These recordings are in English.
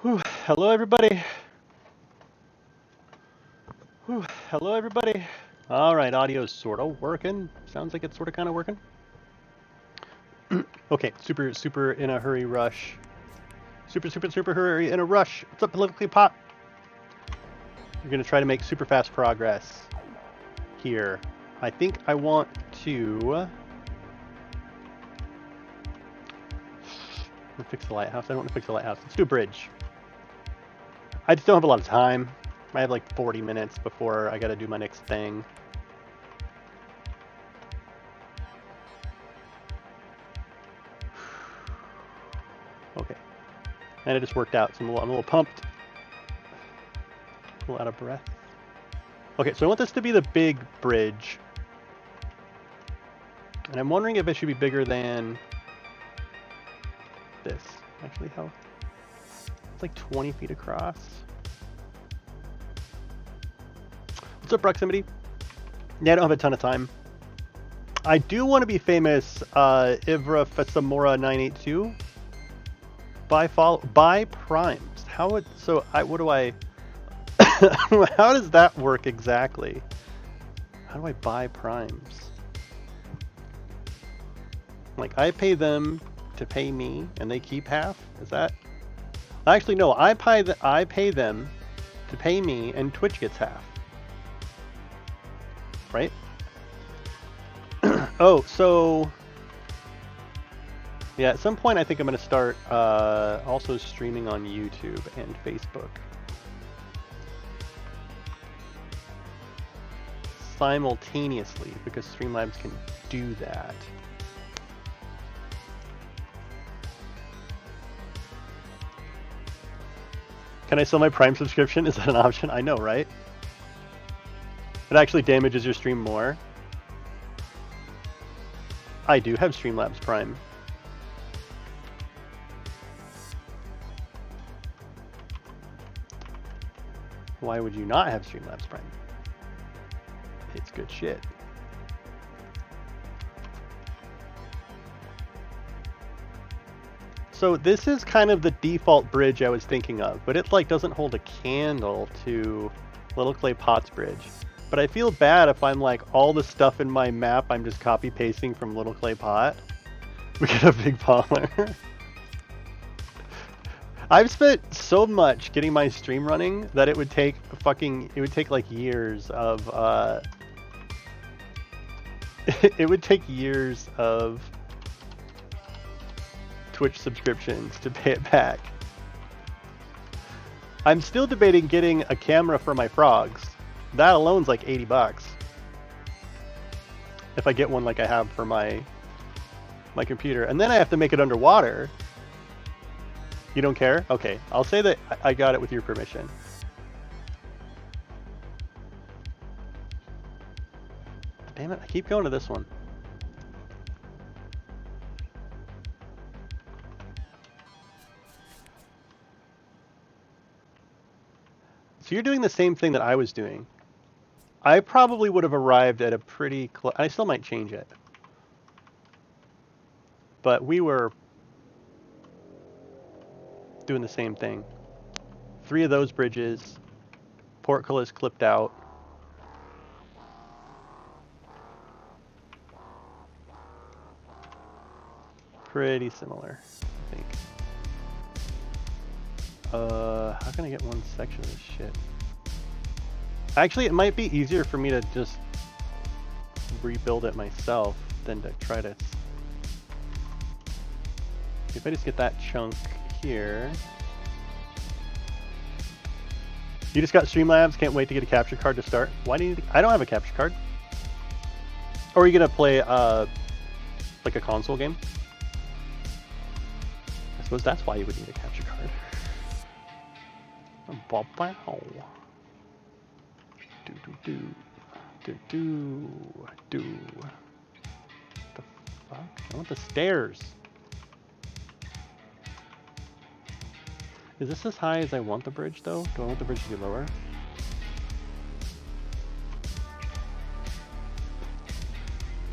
Whew. Hello, everybody. Whew. Hello, everybody. All right, audio's sort of working. Sounds like it's sort of kind of working. Okay, super in a hurry rush. Super hurry in a rush. What's up, politically pop? We're gonna try to make super fast progress here. I think I want to fix the lighthouse. I don't want to fix the lighthouse. Let's do a bridge. I just don't have a lot of time. I have like 40 minutes before I gotta do my next thing. Okay. And it just worked out, so I'm a little pumped. A little out of breath. Okay, so I want this to be the big bridge. And I'm wondering if it should be bigger than this. Actually, how? It's like 20 feet across. What's up, proximity? Yeah, I don't have a ton of time. I do want to be famous, Ivra Fesamora 982. Buy primes. How would what do I how does that work exactly? How do I buy primes? Like, I pay them to pay me and they keep half? Is that? Actually no, I pay them to pay me and Twitch gets half. Right? Oh, so yeah, at some point I think I'm going to start also streaming on YouTube and Facebook. Simultaneously, because Streamlabs can do that. Can I sell my Prime subscription? Is that an option? I know, right? It actually damages your stream more. I do have Streamlabs Prime. Why would you not have Streamlabs Prime? It's good shit. So this is kind of the default bridge I was thinking of, but it like doesn't hold a candle to Little Clay Pot's bridge. But I feel bad if I'm like, all the stuff in my map I'm just copy pasting from Little Clay Pot. We get a big baller. I've spent so much getting my stream running that it would take like years of it would take years of Twitch subscriptions to pay it back. I'm still debating getting a camera for my frogs. That alone's like 80 bucks. If I get one like I have for my computer. And then I have to make it underwater. You don't care? Okay, I'll say that I got it with your permission. Damn it, I keep going to this one. So you're doing the same thing that I was doing. I probably would have arrived at a pretty close... I still might change it. But we were doing the same thing. 3 of those bridges. Portcullis clipped out. Pretty similar, I think. How can I get one section of this shit? Actually, it might be easier for me to just rebuild it myself than to try to... If I just get that chunk here... You just got Streamlabs, can't wait to get a capture card to start. Why do you need... I don't have a capture card. Or are you gonna play, like a console game? I suppose that's why you would need a capture card. Wow. Do. The fuck? I want the stairs. Is this as high as I want the bridge, though? Do I want the bridge to be lower?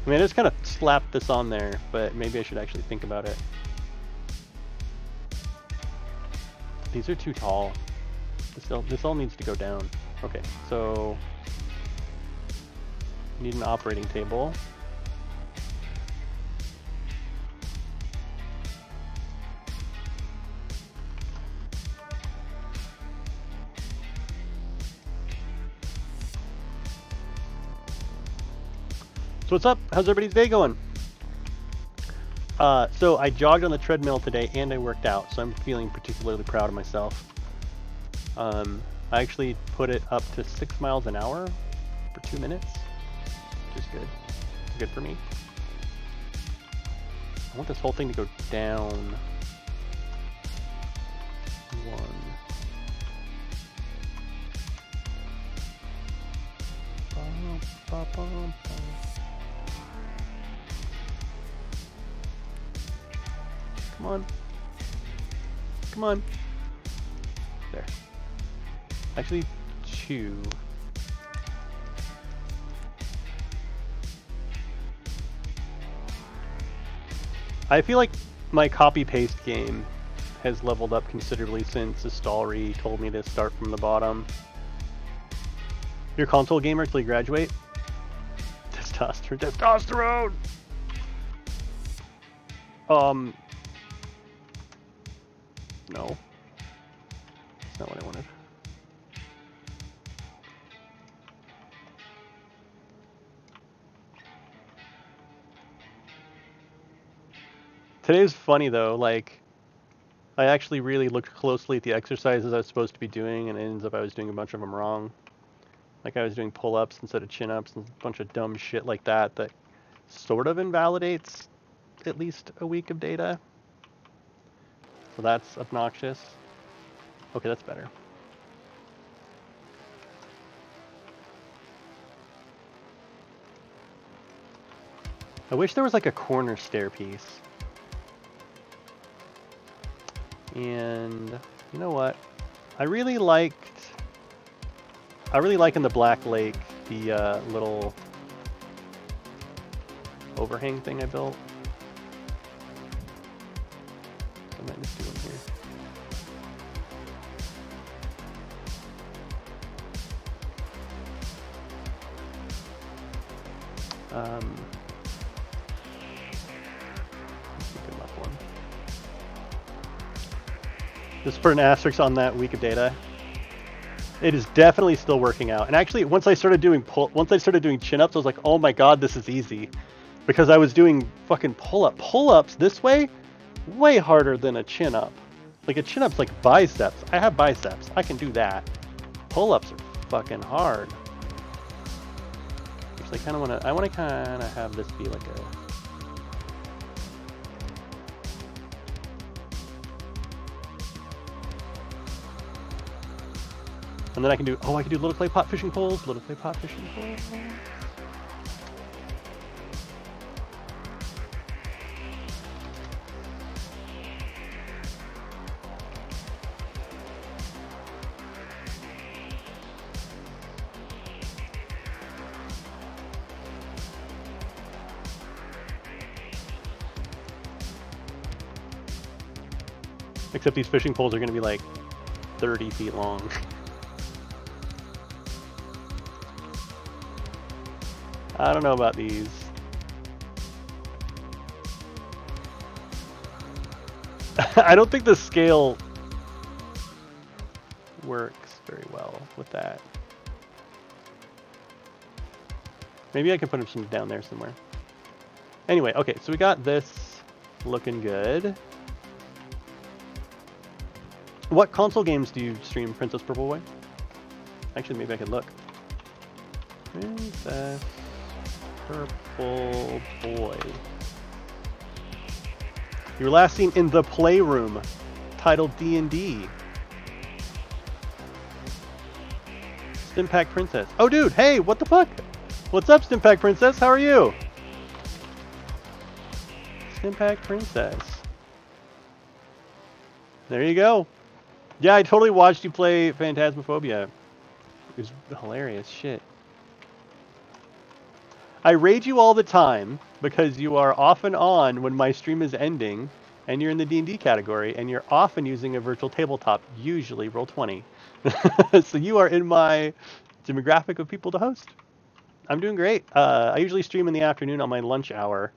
I mean, I just kind of slapped this on there, but maybe I should actually think about it. These are too tall. This all needs to go down. Okay, so need an operating table. So what's up? How's everybody's day going? So I jogged on the treadmill today and I worked out, so I'm feeling particularly proud of myself. I actually put it up to 6 miles an hour for 2 minutes, which is good. Good for me. I want this whole thing to go down 1. Come on. Come on. There. Actually, 2. I feel like my copy-paste game has leveled up considerably since Istallri told me to start from the bottom. You're a console gamer till you graduate? Testosterone. Testosterone! No. That's not what I wanted. Today's funny though, like, I actually really looked closely at the exercises I was supposed to be doing, and it ends up I was doing a bunch of them wrong. Like I was doing pull-ups instead of chin-ups and a bunch of dumb shit like that that sort of invalidates at least a week of data. So that's obnoxious. Okay, that's better. I wish there was like a corner stair piece. And you know what? I really like in the Black Lake the little overhang thing I built. I might just do one here. Good enough one. Just put an asterisk on that week of data. It is definitely still working out. And actually, once I started doing chin-ups, I was like, oh my god, this is easy. Because I was doing fucking pull-ups this way harder than a chin-up. Like a chin-up's like biceps. I have biceps. I can do that. Pull-ups are fucking hard. Actually, I want to kind of have this be like a... And then I can do little clay pot fishing poles, Except these fishing poles are going to be like 30 feet long. I don't know about these. I don't think the scale works very well with that. Maybe I can put some down there somewhere. Anyway, okay, so we got this looking good. What console games do you stream, Princess Purple Boy? Actually, maybe I could look. Princess Purple Boy. You were last seen in the Playroom, titled D&D. Stimpack Princess. Oh, dude, hey, what the fuck? What's up, Stimpack Princess? How are you? Stimpack Princess. There you go. Yeah, I totally watched you play Phantasmophobia. It was hilarious shit. I raid you all the time because you are off and on when my stream is ending and you're in the D&D category, and you're often using a virtual tabletop, usually Roll20. So you are in my demographic of people to host. I'm doing great. I usually stream in the afternoon on my lunch hour,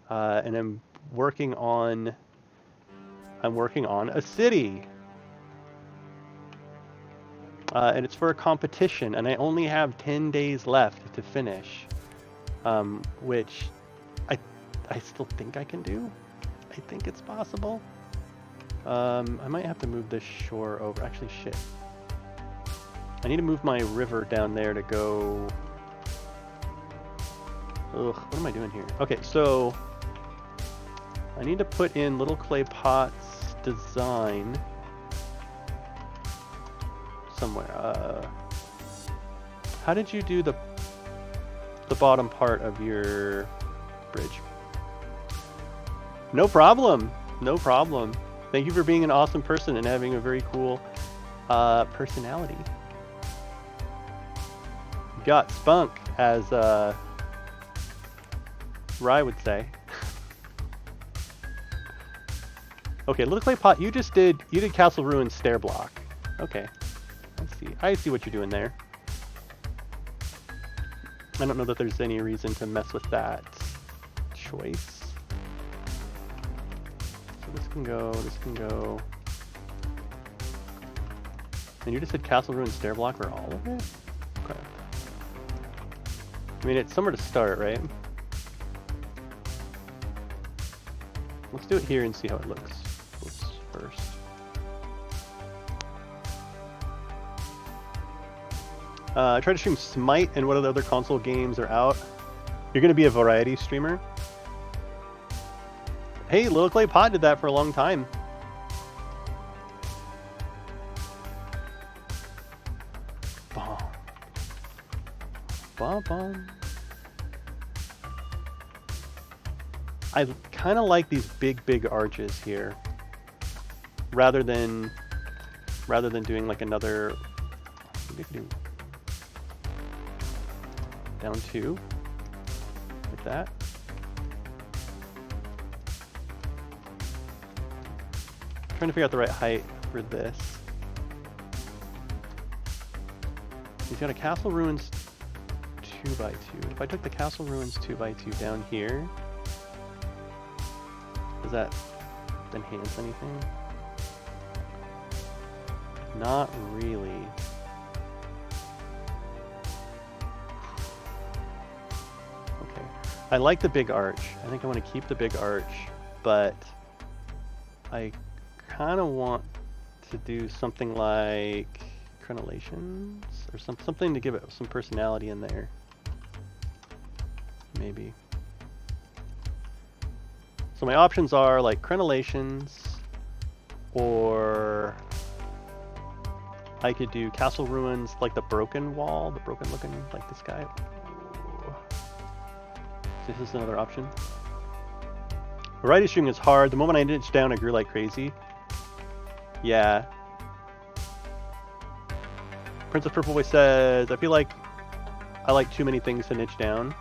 and I'm working on a city. And it's for a competition, and I only have 10 days left to finish, which I still think I can do. I think it's possible. I might have to move this shore over. Actually, shit. I need to move my river down there to go... Ugh, what am I doing here? Okay, so I need to put in Little Clay Pot's design somewhere. How did you do the bottom part of your bridge? No problem. No problem. Thank you for being an awesome person and having a very cool personality. You got spunk, as Rye would say. Okay, Little Clay Pot, you did Castle Ruins stair block. Okay. I see what you're doing there. I don't know that there's any reason to mess with that choice. So this can go, this can go. And you just did Castle Ruins stair block for all of it? Okay. I mean, it's somewhere to start, right? Let's do it here and see how it looks first. I tried to stream Smite, and what other console games are out? You're going to be a variety streamer? Hey, Little Clay Pot did that for a long time. Bomb. Bomb, bomb. I kind of like these big arches here, rather than doing like another. Maybe I could do down 2, like that. I'm trying to figure out the right height for this. He's got a Castle Ruins 2x2. If I took the Castle Ruins 2x2 down here, does that enhance anything? Not really. Okay. I like the big arch. I think I want to keep the big arch, but I kind of want to do something like crenellations or something to give it some personality in there. Maybe. So my options are like crenellations, or I could do Castle Ruins, like the broken wall, the broken looking, like this guy. Ooh. So this is another option. Variety streaming is hard. The moment I niched down, I grew like crazy. Yeah. Princess Purple Boy says, I feel like I like too many things to niche down.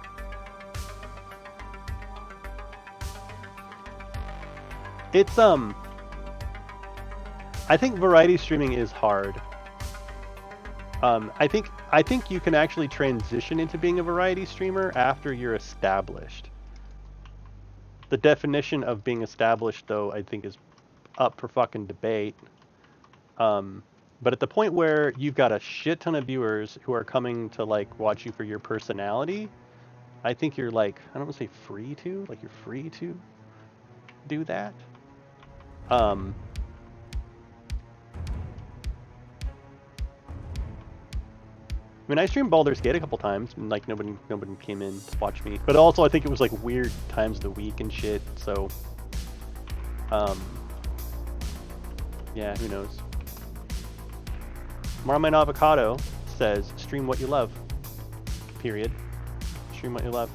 It's, I think variety streaming is hard. I think you can actually transition into being a variety streamer after you're established. The definition of being established, though, I think is up for fucking debate. But at the point where you've got a shit ton of viewers who are coming to like watch you for your personality, I think you're like, I don't want to say free to, like you're free to do that. I mean, I streamed Baldur's Gate a couple times, and like nobody came in to watch me. But also, I think it was like weird times of the week and shit. So, yeah, who knows? Marmite Avocado says, "Stream what you love." Period. Stream what you love.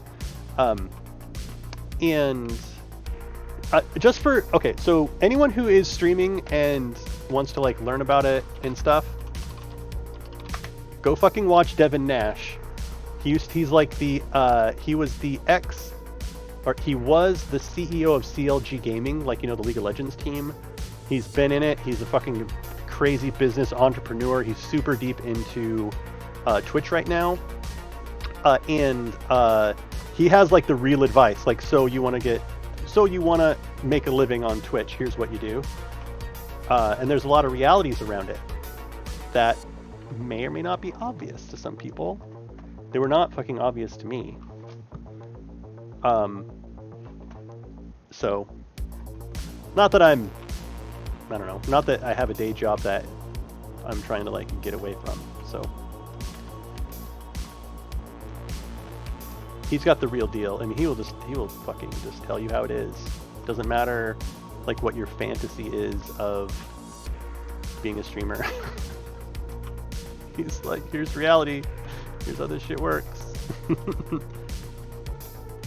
And just for okay, so anyone who is streaming and wants to like learn about it and stuff, go fucking watch Devin Nash. He's like the he was the ex or he was the CEO of CLG Gaming, like, you know, the League of Legends team. He's been in it. He's a fucking crazy business entrepreneur. He's super deep into Twitch right now. And he has like the real advice, like, so you want to make a living on Twitch, here's what you do. And there's a lot of realities around it that may or may not be obvious to some people. They were not fucking obvious to me. So, not that I don't know, not that I have a day job that I'm trying to like get away from, so. He's got the real deal. I mean, he will fucking just tell you how it is. Doesn't matter like what your fantasy is of being a streamer. He's like, here's reality. Here's how this shit works.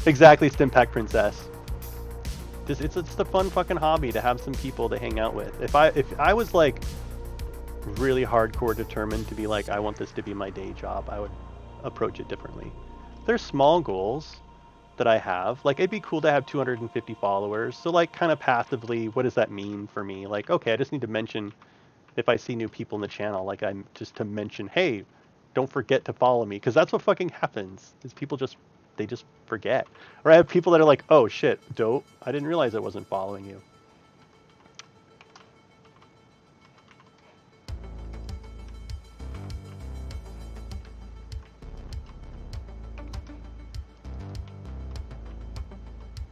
Exactly, Stimpack Princess. It's a fun fucking hobby to have some people to hang out with. If I was like really hardcore determined to be like, I want this to be my day job, I would approach it differently. There's small goals that I have. Like, it'd be cool to have 250 followers. So like kind of passively, what does that mean for me? Like, okay, I just need to mention if I see new people in the channel, like I'm just to mention, hey, don't forget to follow me. Because that's what fucking happens, is people just forget. Or I have people that are like, oh shit, dope, I didn't realize I wasn't following you.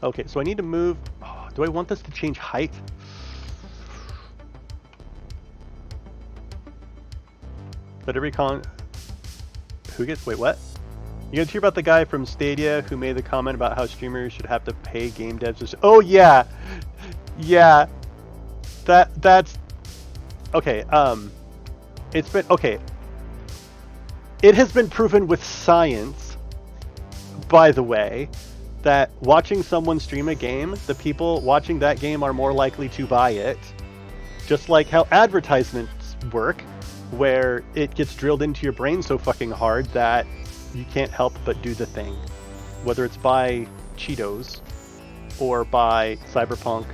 Okay, so I need to move. Oh, do I want this to change height? But every who gets, wait, what? You guys hear about the guy from Stadia who made the comment about how streamers should have to pay game devs? Oh yeah, yeah. That's okay. It's been okay. It has been proven with science, by the way, that watching someone stream a game, the people watching that game are more likely to buy it. Just like how advertisements work, where it gets drilled into your brain so fucking hard that you can't help but do the thing. Whether it's buy Cheetos or buy Cyberpunk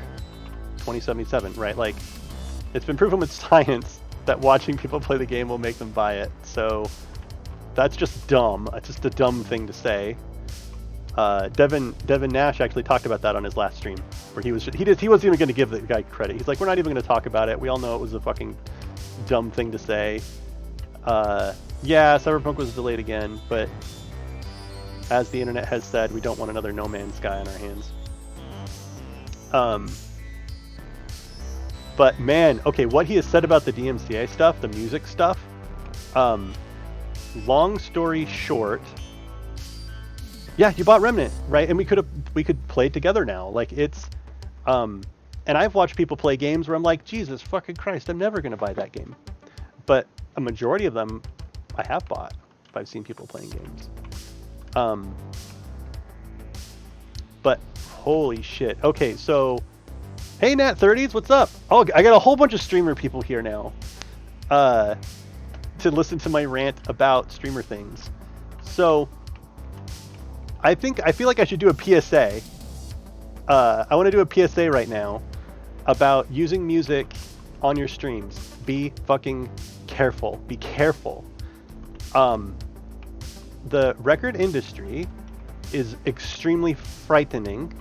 2077, right? Like, it's been proven with science that watching people play the game will make them buy it. So that's just dumb. It's just a dumb thing to say. Devin Nash actually talked about that on his last stream, where he wasn't even going to give the guy credit. He's like, we're not even going to talk about it. We all know it was a fucking dumb thing to say. Yeah, Cyberpunk was delayed again, but as the internet has said, we don't want another No Man's Sky on our hands. But man, okay, what he has said about the DMCA stuff, the music stuff, long story short, yeah, you bought Remnant, right? And we could play together now. Like, it's and I've watched people play games where I'm like, Jesus fucking Christ, I'm never gonna buy that game. But a majority of them I have bought if I've seen people playing games. But holy shit. Okay, so hey Nat30s, what's up? Oh, I got a whole bunch of streamer people here now. To listen to my rant about streamer things. So I feel like I should do a PSA. I want to do a PSA right now about using music on your streams. Be fucking careful. Be careful. The record industry is extremely frightening,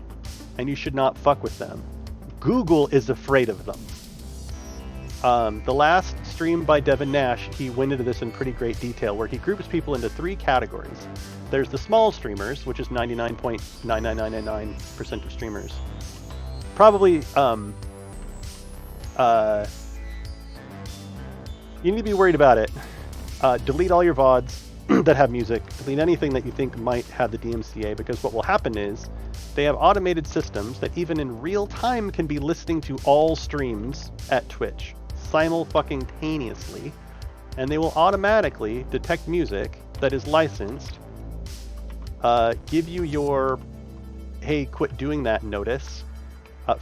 and you should not fuck with them. Google is afraid of them. The last stream by Devin Nash, he went into this in pretty great detail, where he groups people into 3 categories. There's the small streamers, which is 99.99999% of streamers. Probably, you need to be worried about it. Delete all your VODs that have music. Delete anything that you think might have the DMCA, because what will happen is they have automated systems that even in real time can be listening to all streams at Twitch simultaneously, and they will automatically detect music that is licensed, give you your hey, quit doing that notice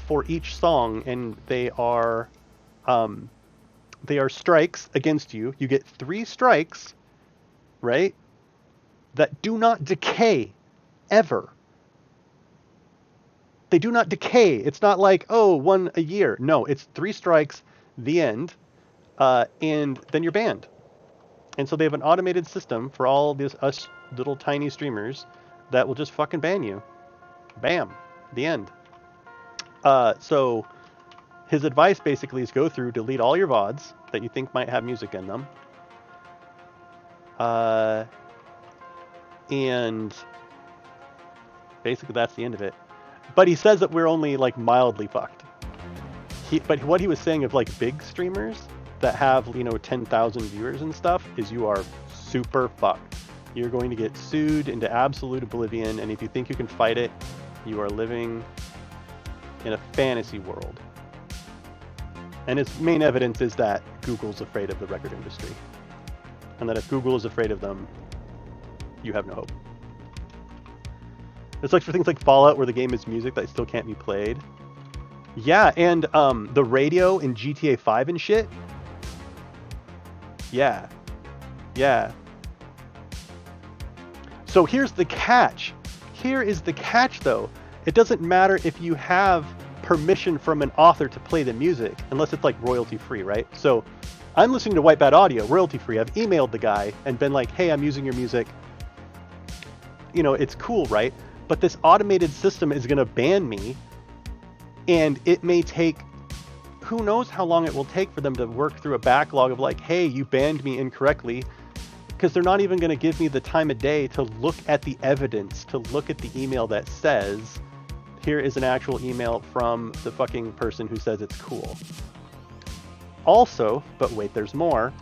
for each song, and they are strikes against you. You get 3 strikes, right, that do not decay ever. They do not decay. It's not like, oh, one a year. No, it's 3 strikes, the end, and then you're banned. And so they have an automated system for all these us little tiny streamers that will just fucking ban you. Bam, the end. So his advice basically is go through, delete all your VODs that you think might have music in them. And basically that's the end of it. But he says that we're only like mildly fucked. But what he was saying of like big streamers that have, 10,000 viewers and stuff is you are super fucked. You're going to get sued into absolute oblivion, and if you think you can fight it, you are living in a fantasy world. And its main evidence is that Google's afraid of the record industry. And that if Google is afraid of them, you have no hope. It's like for things like Fallout, where the game is music that still can't be played. Yeah, and the radio in GTA 5 and shit. Yeah. So here's the catch. Here is the catch, though. It doesn't matter if you have permission from an author to play the music, unless it's like royalty free, right? So I'm listening to White Bat Audio, royalty free. I've emailed the guy and been like, hey, I'm using your music. It's cool, right? But this automated system is going to ban me, and it may take, who knows how long it will take for them to work through a backlog of like, hey, you banned me incorrectly, because they're not even going to give me the time of day to look at the evidence, to look at the email that says, here is an actual email from the fucking person who says it's cool. Also, but wait, there's more,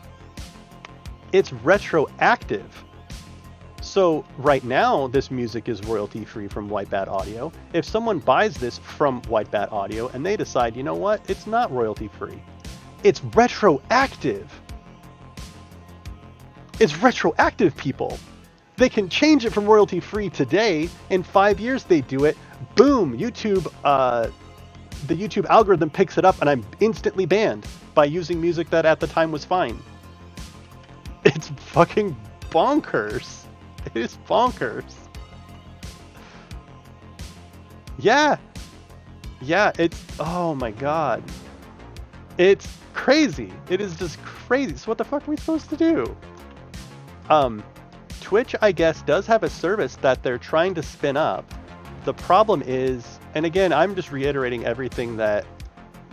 it's retroactive. So right now, this music is royalty-free from White Bat Audio. If someone buys this from White Bat Audio and they decide, you know what, it's not royalty-free, it's retroactive. It's retroactive, people. They can change it from royalty-free today. In 5 years, they do it. Boom, YouTube, the YouTube algorithm picks it up, and I'm instantly banned by using music that at the time was fine. It's fucking bonkers. It is bonkers. Yeah, it's, oh my god. It's crazy. It is just crazy. So what the fuck are we supposed to do? Twitch, I guess, does have a service that they're trying to spin up. The problem is, and again, I'm just reiterating everything that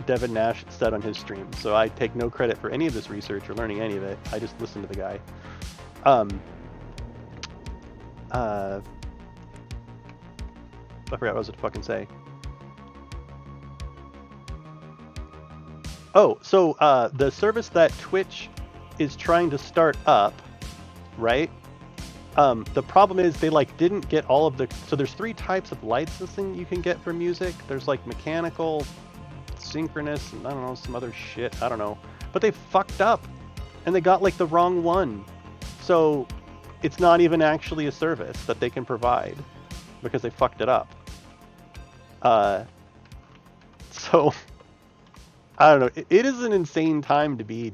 Devin Nash said on his stream, so I take no credit for any of this research or learning any of it. I just listened to the guy. I forgot what I was to fucking say. Oh, so the service that Twitch is trying to start up, right? The problem is they didn't get all of the, so there's 3 types of licensing you can get for music. There's mechanical, synchronous, and I don't know, some other shit, I don't know. But they fucked up and they got the wrong one. So it's not even actually a service that they can provide because they fucked it up. So I don't know. It is an insane time to be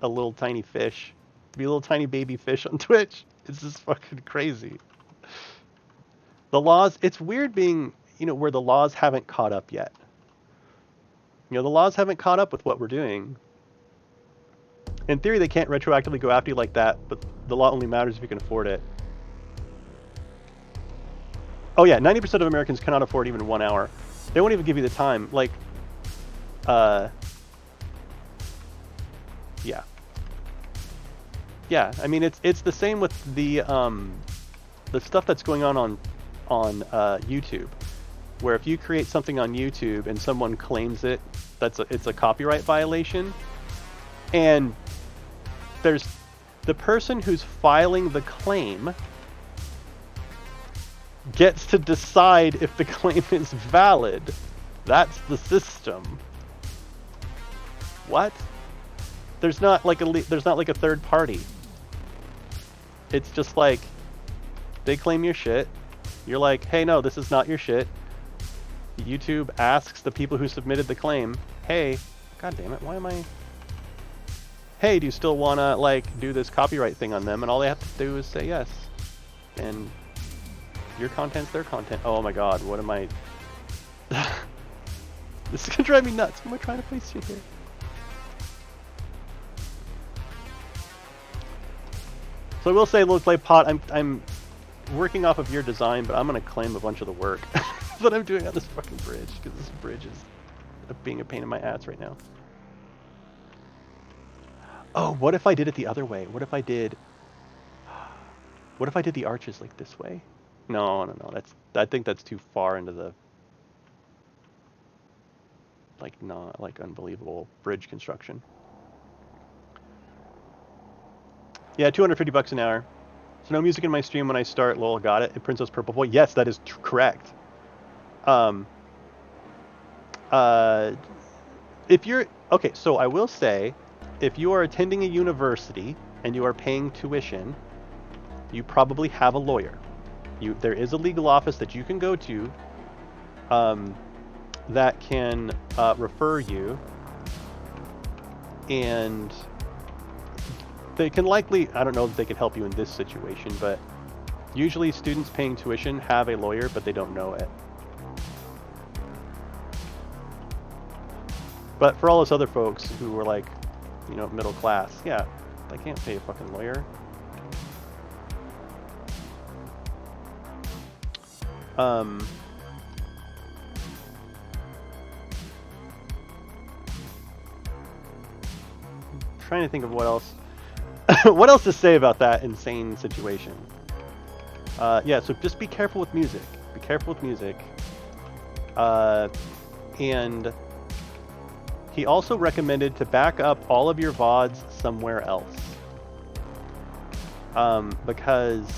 a little tiny fish, to be a little tiny baby fish on Twitch. It's just fucking crazy. The laws, it's weird being, where the laws haven't caught up yet. The laws haven't caught up with what we're doing. In theory, they can't retroactively go after you like that, but the law only matters if you can afford it. Oh yeah, 90% of Americans cannot afford even 1 hour. They won't even give you the time. Yeah. Yeah, I mean, it's the same with the stuff that's going on YouTube, where if you create something on YouTube and someone claims it, it's a copyright violation, and there's the person who's filing the claim gets to decide if the claim is valid. That's the system. What? There's not a third party. It's just they claim your shit. You're like, hey, no, this is not your shit. YouTube asks the people who submitted the claim, hey, god damn it, why am I? Hey, do you still want to do this copyright thing on them? And all they have to do is say yes. And your content's their content. Oh my god, what am I? This is gonna drive me nuts. Why am I trying to place shit here? So I will say, Little Clay Pot, I'm working off of your design, but I'm gonna claim a bunch of the work that I'm doing on this fucking bridge, because this bridge is being a pain in my ass right now. Oh, what if I did it the other way? What if I did the arches like this way? No. I think that's too far into the like unbelievable bridge construction. Yeah, $250 an hour. So no music in my stream when I start. Lol, got it. And Princess Purple Boy. Yes, that is correct. If you're okay, so I will say, if you are attending a university and you are paying tuition, you probably have a lawyer. There is a legal office that you can go to that can refer you, and they can likely, I don't know if they can help you in this situation, but usually students paying tuition have a lawyer, but they don't know it. But for all those other folks who were like, you know, middle class, yeah, they can't pay a fucking lawyer. Trying to think of what else what else to say about that insane situation. Yeah, so just be careful with music. Be careful with music. And he also recommended to back up all of your VODs somewhere else. Because,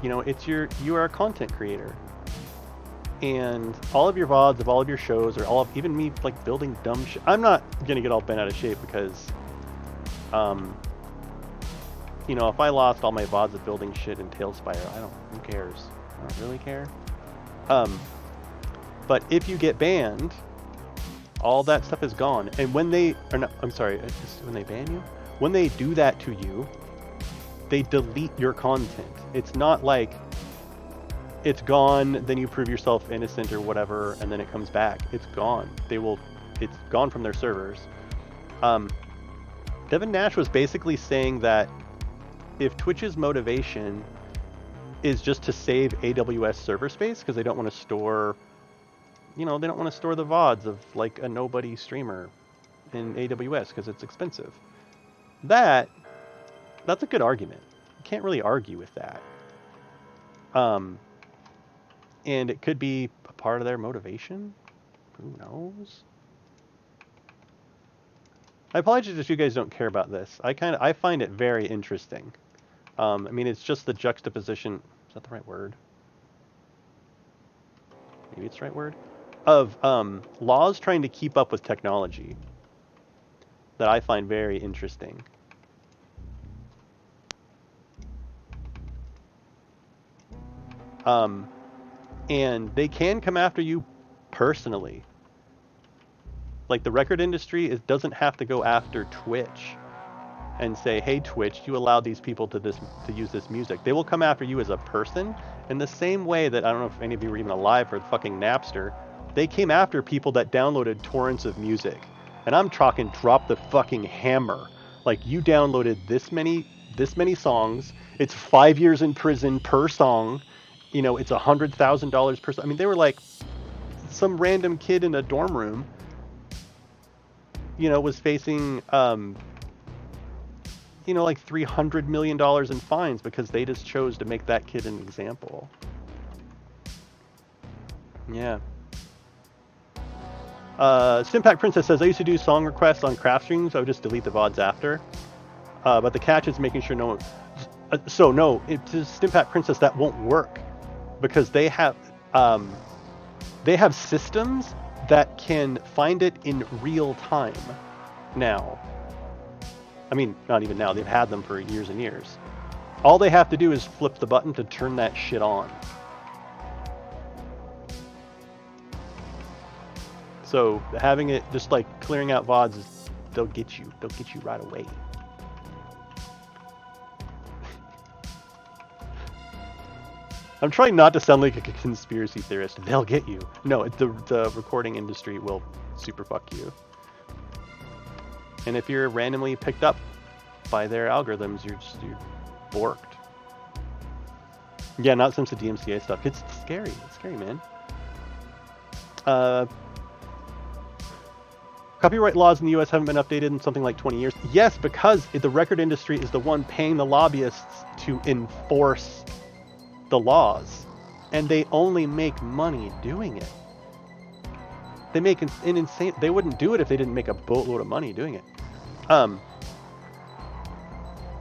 you know, you are a content creator. And all of your VODs of all of your shows, or even me like building dumb shit. I'm not gonna get all bent out of shape because, you know, if I lost all my VODs of building shit in TaleSpire, who cares? I don't really care. But if you get banned, all that stuff is gone. And when they ban you? When they do that to you, they delete your content. It's not like it's gone, then you prove yourself innocent or whatever, and then it comes back. It's gone. It's gone from their servers. Devin Nash was basically saying that if Twitch's motivation is just to save AWS server space because they don't want to store, you know, they don't want to store the VODs of like a nobody streamer in AWS because it's expensive. That's a good argument. You can't really argue with that. And it could be a part of their motivation. Who knows? I apologize if you guys don't care about this. I find it very interesting. I mean, it's just the juxtaposition. Is that the right word? Maybe it's the right word. Of laws trying to keep up with technology that I find very interesting. And they can come after you personally. Like the record industry doesn't have to go after Twitch and say, hey Twitch, you allowed these people to use this music. They will come after you as a person in the same way that, I don't know if any of you were even alive for fucking Napster, they came after people that downloaded torrents of music. And I'm talking drop the fucking hammer. Like, you downloaded this many songs, it's 5 years in prison per song, you know, it's $100,000 per song. I mean, they were like, some random kid in a dorm room, you know, was facing, you know, like $300 million in fines because they just chose to make that kid an example. Yeah. Stimpack Princess says, I used to do song requests on craft streams. I would just delete the VODs after. But the catch is making sure no one... So no, to Stimpack Princess, that won't work. Because they have systems that can find it in real time now. I mean, not even now. They've had them for years and years. All they have to do is flip the button to turn that shit on. So having it just like clearing out VODs, they'll get you right away. I'm trying not to sound like a conspiracy theorist. They'll get you. No, the recording industry will super fuck you. And if you're randomly picked up by their algorithms, you're borked. Yeah, not since the DMCA stuff. It's scary. It's scary, man. Copyright laws in the US haven't been updated in something like 20 years. Yes, because the record industry is the one paying the lobbyists to enforce the laws. And they only make money doing it. They make an insane... They wouldn't do it if they didn't make a boatload of money doing it.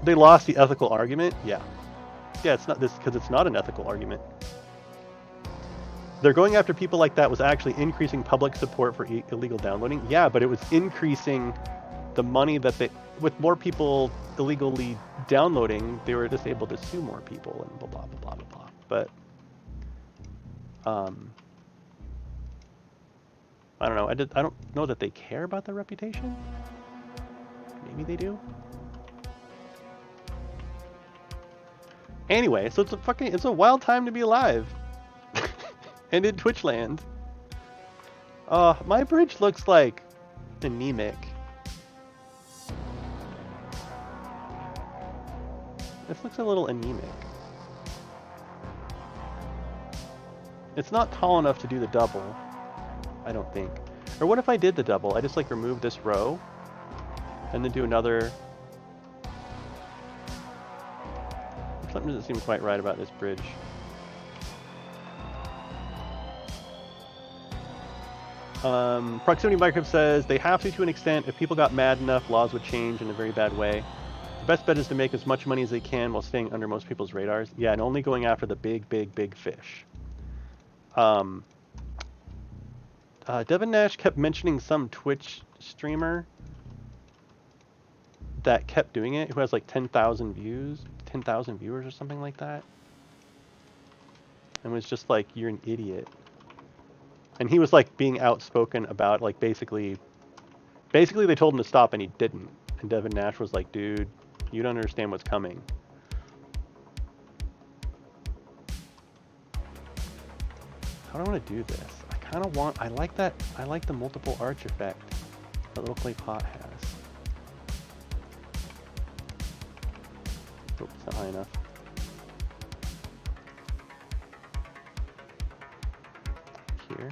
They lost the ethical argument? Yeah. Yeah, it's not this because it's not an ethical argument. They're going after people like that was actually increasing public support for illegal downloading. Yeah, but it was increasing the money that they... With more people illegally downloading, they were just able to sue more people and blah, blah, blah, blah, blah. But... I don't know. I don't know that they care about their reputation. Maybe they do. Anyway, so it's a wild time to be alive. And in Twitch land. My bridge looks like anemic. This looks a little anemic. It's not tall enough to do the double. I don't think. Or what if I did the double? I just like remove this row and then do another. Something doesn't seem quite right about this bridge. Proximity Microwave says they have to an extent. If people got mad enough, laws would change in a very bad way. The best bet is to make as much money as they can while staying under most people's radars. Yeah, and only going after the big fish. Devin Nash kept mentioning some Twitch streamer that kept doing it, who has like 10,000 views, 10,000 viewers or something like that. And was just like, you're an idiot. And he was like being outspoken about like basically they told him to stop and he didn't. And Devin Nash was like, dude, you don't understand what's coming. How do I want to do this? I like the multiple arch effect that little clay pot has. Oh, it's not high enough. Here.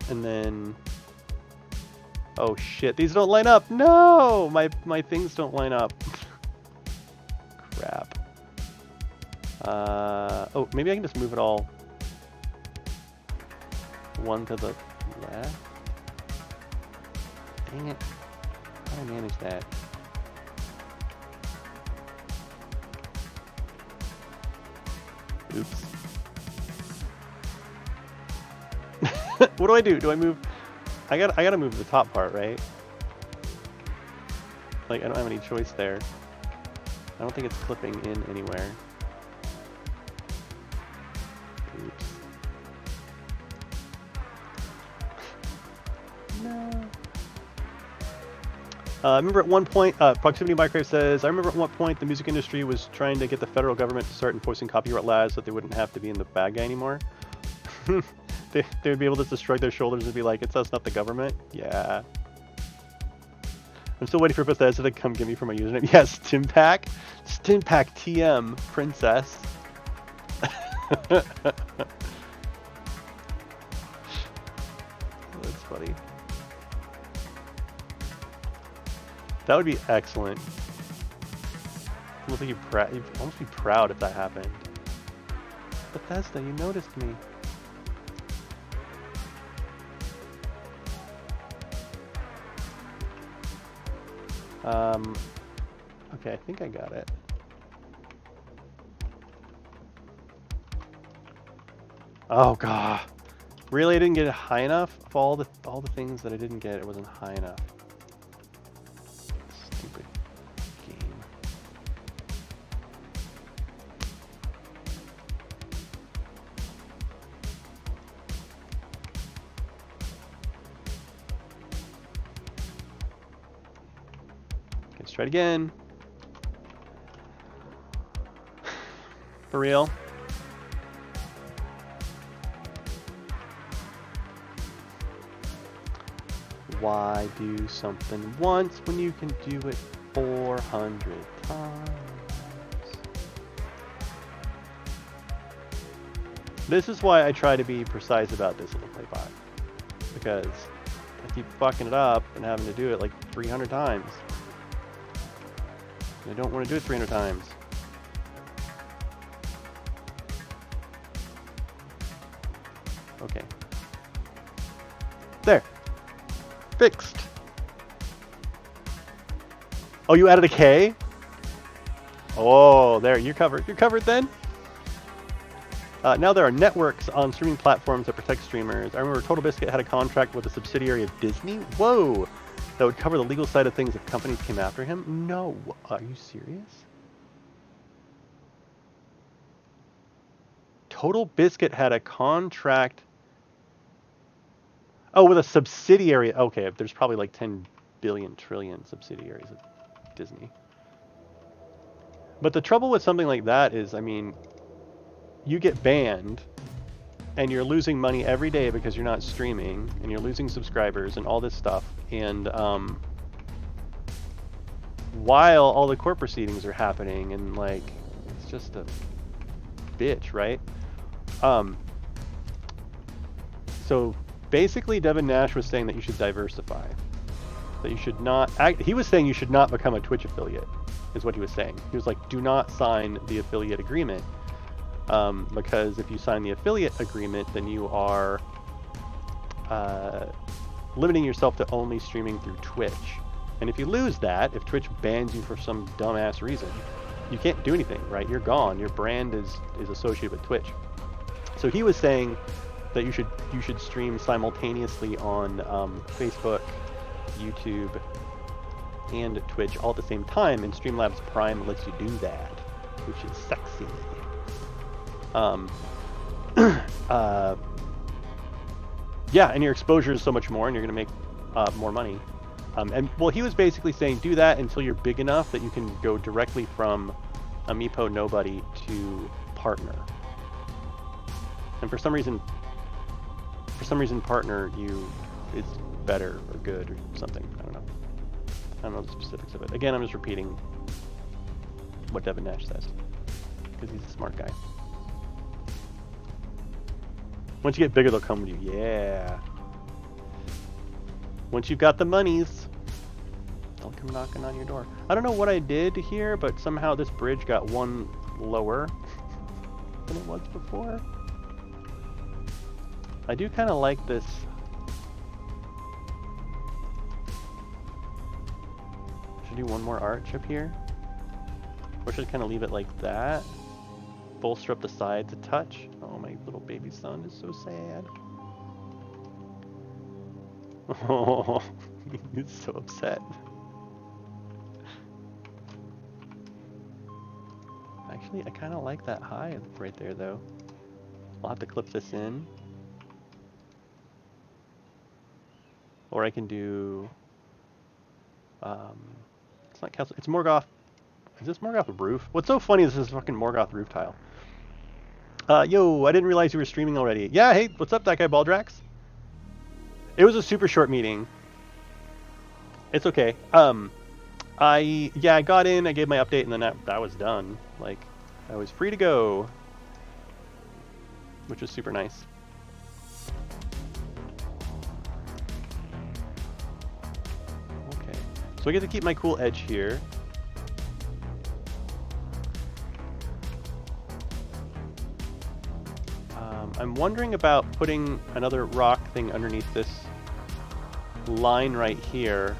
And then, oh shit, these don't line up. No, my things don't line up. Crap. Oh, maybe I can just move it all one to the left. Dang it. How do I manage that? Oops. What do I do? Do I move? I gotta move the top part, right? Like, I don't have any choice there. I don't think it's clipping in anywhere. Oops. No. I remember at one point, Proximity Microwave says, I remember at one point the music industry was trying to get the federal government to start enforcing copyright laws so that they wouldn't have to be in the bad guy anymore. They would be able to just shrug their shoulders and be like, it's us, not the government. Yeah. I'm still waiting for Bethesda to come get me for my username. Yes, Stimpack. Stimpack TM, princess. That's funny. That would be excellent. You'd almost be proud if that happened. Bethesda, you noticed me. Okay, I think I got it. Oh god. Really, I didn't get it high enough? Of all the things that I didn't get, it wasn't high enough. Stupid game. Let's try it again. For real? Why do something once when you can do it 400 times? This is why I try to be precise about this little playbot, because I keep fucking it up and having to do it like 300 times. I don't want to do it 300 times. Okay. There. Fixed. Oh, you added a K? Oh, there, you're covered. You're covered then? Now there are networks on streaming platforms that protect streamers. I remember Total Biscuit had a contract with a subsidiary of Disney. Whoa! That would cover the legal side of things if companies came after him? No. Are you serious? Total Biscuit had a contract... Oh, with a subsidiary. Okay, there's probably like 10 billion trillion subsidiaries of Disney. But the trouble with something like that is, I mean, you get banned and you're losing money every day because you're not streaming and you're losing subscribers and all this stuff. And while all the court proceedings are happening, and like, it's just a bitch, right? So basically Devin Nash was saying that you should diversify, that you should not he was saying you should not become a Twitch affiliate, is what he was saying. He was like, do not sign the affiliate agreement, because if you sign the affiliate agreement, then you are limiting yourself to only streaming through Twitch. And if you lose that, if Twitch bans you for some dumbass reason, you can't do anything, right? You're gone. Your brand is associated with Twitch. So he was saying that you should stream simultaneously on Facebook, YouTube, and Twitch all at the same time, and Streamlabs Prime lets you do that, which is sexy. Yeah, and your exposure is so much more, and you're going to make more money. And well, he was basically saying do that until you're big enough that you can go directly from a Meepo nobody to partner. And for some reason partner is better or good or something. I don't know the specifics of it. Again, I'm just repeating what Devin Nash says, because he's a smart guy. Once you get bigger, they'll come to you. Yeah. Once you've got the monies, they'll come knocking on your door. I don't know what I did here, but somehow this bridge got one lower than it was before. I do kind of like this. Should I do one more arch up here? Or should I kind of leave it like that? Bolster up the sides a touch. Oh, my little baby son is so sad. Oh, he's so upset. Actually, I kind of like that high right there, though. I'll have to clip this in. Or I can do... it's not castle. It's Morgoth. Is this Morgoth roof? What's so funny is this is fucking Morgoth roof tile. Yo, I didn't realize you were streaming already. Yeah, hey, what's up, that guy Baldrax? It was a super short meeting. It's okay. I got in, I gave my update, and then that was done. Like, I was free to go, which was super nice. Okay, so I get to keep my cool edge here. I'm wondering about putting another rock thing underneath this line right here.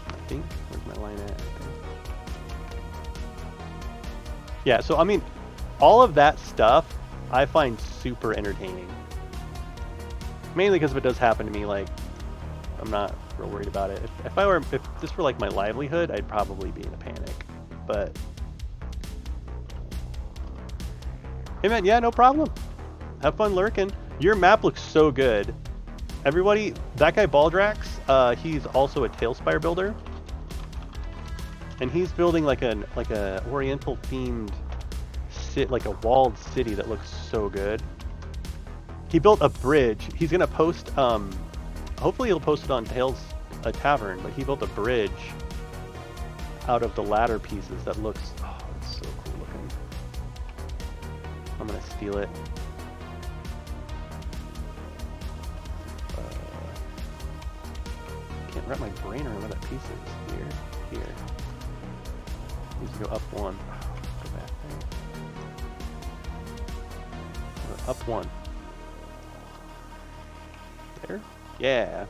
I think, where's my line at? Yeah, so I mean, all of that stuff I find super entertaining. Mainly because if it does happen to me, like, I'm not real worried about it. If this were like my livelihood, I'd probably be in a panic. But Hey man, yeah, no problem. Have fun lurking. Your map looks so good. Everybody, that guy Baldrax, he's also a TaleSpire builder. And he's building like a oriental themed like a walled city that looks so good. He built a bridge. He's gonna post hopefully he'll post it on Tales Tavern, but he built a bridge out of the ladder pieces that looks, oh, it's so cool looking. I'm gonna steal it. Can't wrap my brain around where that piece is. Here. Needs to go up one. Go back there. Go up one. There? Yeah.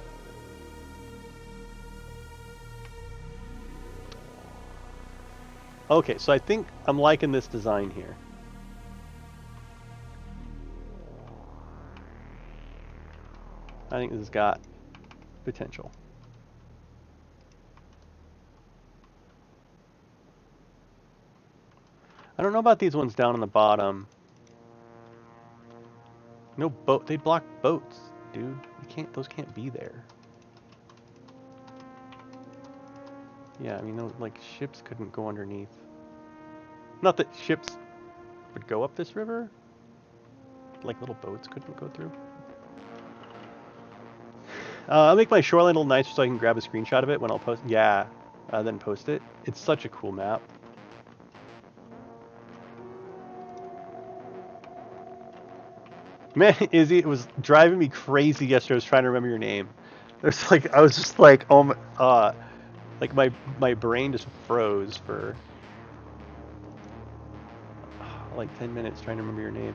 Okay, so I think I'm liking this design here. I think this has got potential. I don't know about these ones down on the bottom. No boat. They block boats, dude. You can't. Those can't be there. Yeah, I mean, those, like, ships couldn't go underneath. Not that ships would go up this river. Like, little boats couldn't go through. I'll make my shoreline a little nicer so I can grab a screenshot of it when I'll post. Yeah, then post it. It's such a cool map. Man, Izzy, it was driving me crazy yesterday. I was trying to remember your name. There's like, I was just like, oh my, like my brain just froze for like 10 minutes trying to remember your name.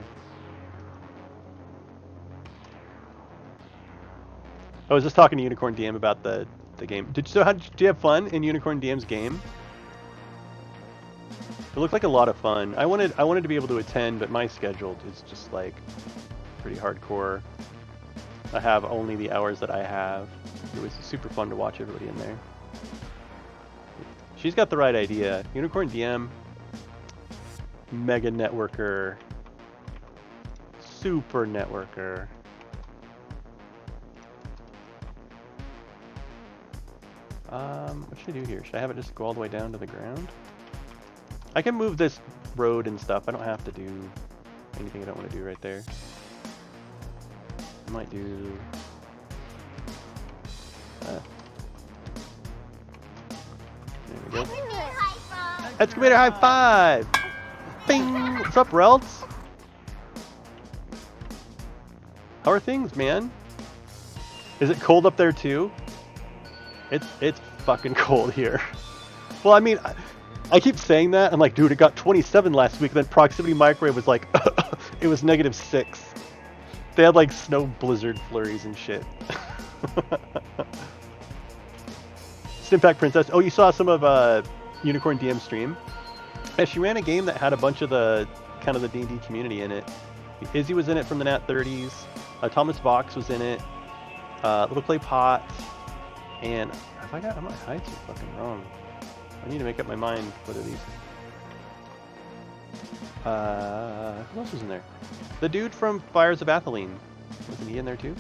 I was just talking to Unicorn DM about the game. Did you have fun in Unicorn DM's game? It looked like a lot of fun. I wanted to be able to attend, but my schedule is just like pretty hardcore. I have only the hours that I have. It was super fun to watch everybody in there. She's got the right idea. Unicorn DM, mega networker, super networker. What should I do here? Should I have it just go all the way down to the ground? I can move this road and stuff. I don't have to do anything I don't want to do right there. I might do... there we go. Excavator high five! Bing! What's up, Relts? How are things, man? Is it cold up there too? It's fucking cold here. Well, I mean, I keep saying that. I'm like, dude, it got 27 last week. And then Proximity Microwave was like, it was -6. They had like snow blizzard flurries and shit. Stimpack Princess. Oh, you saw some of Unicorn DM stream? Yeah, she ran a game that had a bunch of the kind of the D&D community in it. Izzy was in it from the Nat 30s. Thomas Vox was in it. Little Clay Pot. And I might hide some fucking wrong. I need to make up my mind. What are these? Who else was in there? The dude from Fires of Atheline. Wasn't he in there too?